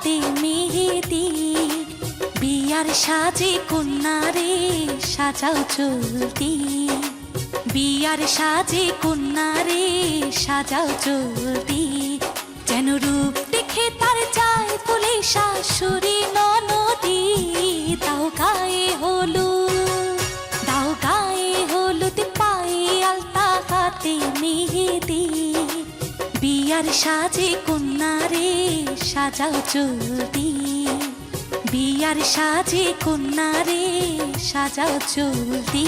হাতে মেহেদি, বিয়ার সাজে কন্যারে সাজাও চলতি, বিয়ার সাজে কন্যারে সাজাও চলতি, যেন রূপ দেখে তার চায় বলে শাশুড়ি ননদি। দাও গায়ে হলুদ, দাও গায়ে হলুদ, পায়ে আলতা হাতে মেহেদি, বিয়ার সাজে কন্যারে সাজাও চলতি, বিয়ার সাজে কন্যারে সাজাও চলতি।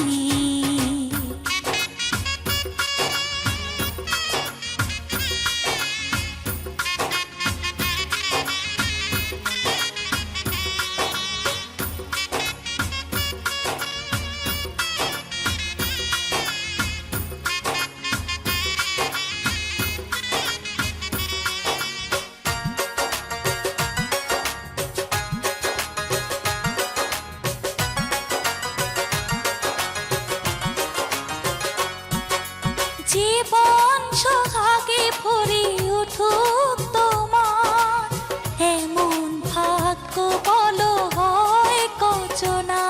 জীবন সোহাগে ভরে উঠুক তোমার, এমন ভাগ্য বলো হয় কচনা।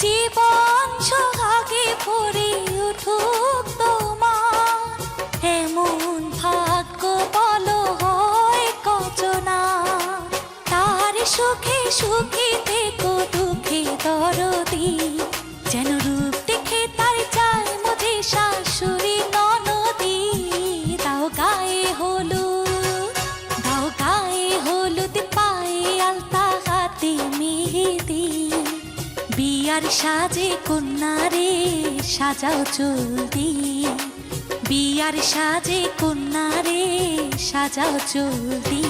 জীবন সোহাগে ভরে উঠুক তোমার, এমন ভাগ্য বলো হয় কচনা। তার সুখে সুখে দেখো দুঃখে দরদি, যেন রূপ দেখে তার চায় মধ্যে শাশুড়ি ননদি। দাও গায়ে হলুদ, দাও গায়ে হলুদ, পায়ে আলতা হাতে মেহেদি, বিয়ার সাজে কন্যারে সাজাও চলতি, বিয়ার সাজে কন্যারে সাজাও চলতি।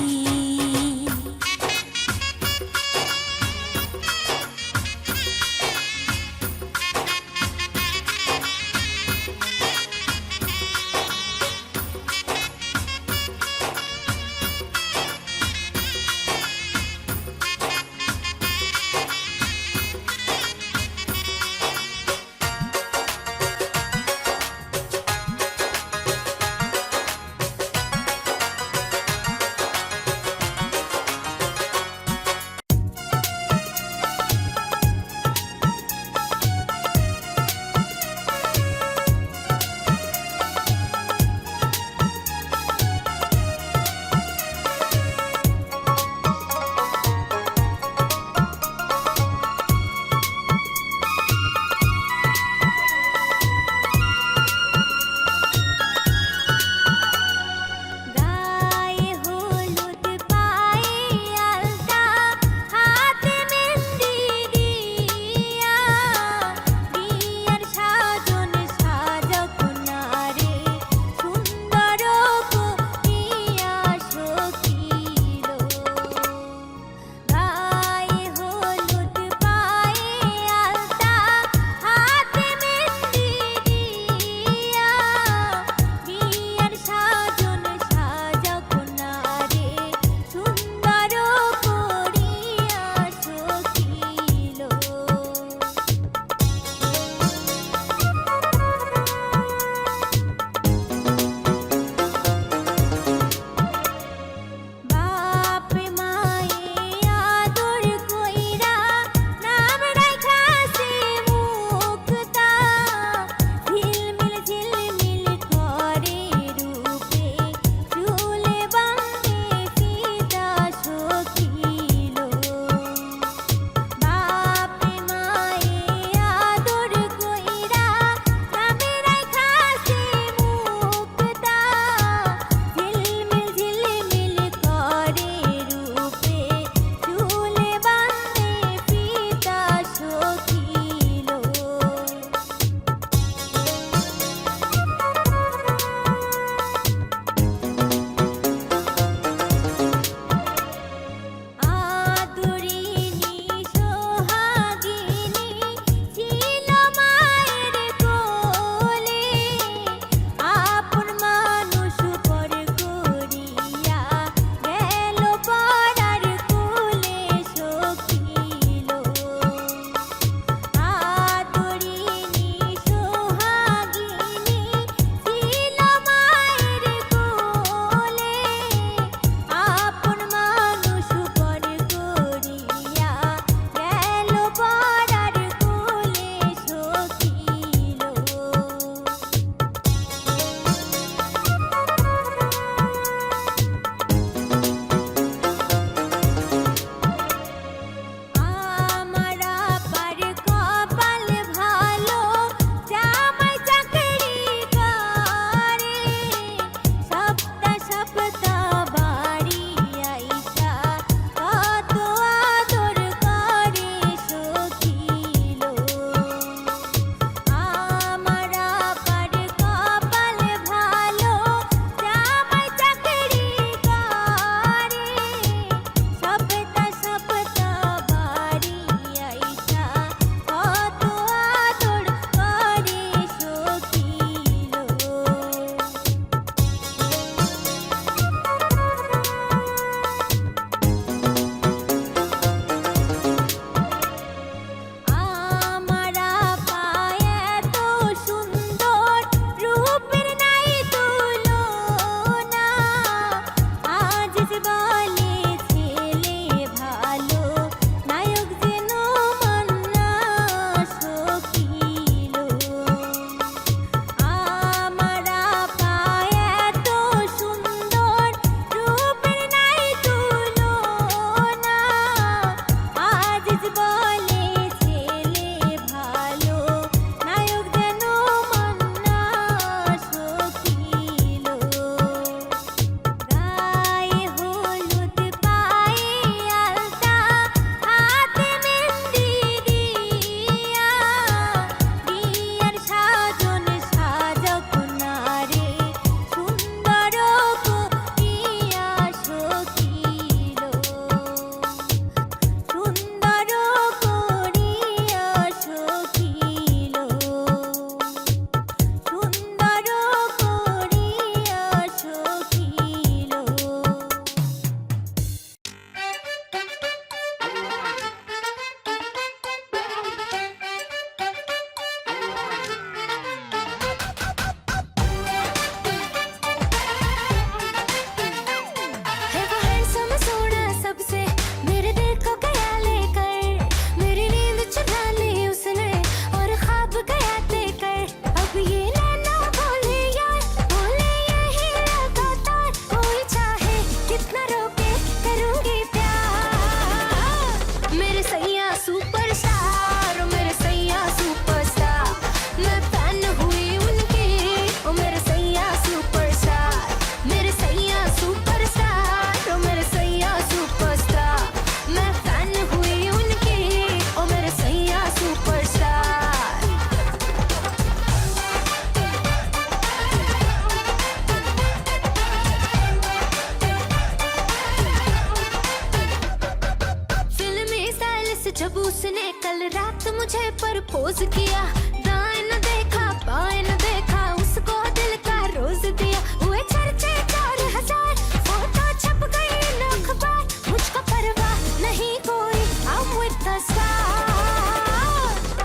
मुझे प्रपोज किया, दाएं न देखा बाएं न देखा, उसको दिल का रोज दिया। हुए चर्चे 4000, फोटो छप गई इन अखबार, मुझको परवाह नहीं कोई, I'm with the star।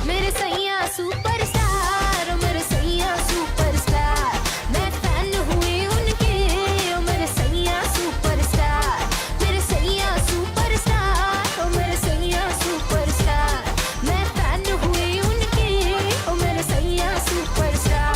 मेरे सैया सुपरस्टार, मेरे सैया सुपरस्टार, मैं फैन हुई उनकी, ओ मेरे सैया सुपरस्टार, मेरे सैया सुपरस्टार, ओ मेरे सैया सुपरस्टार, मैं फैन हुई उनकी, ओ मेरे सैया सुपरस्टार।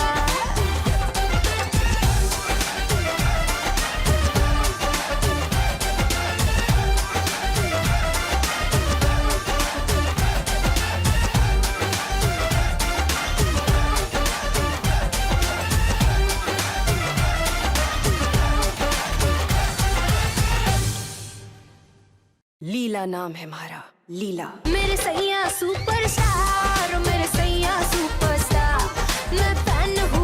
लीला नाम है हमारा, लीला। मेरे सैया सुपरस्टार, मेरे सैया सुपरस्टार, मैं फैन हूँ।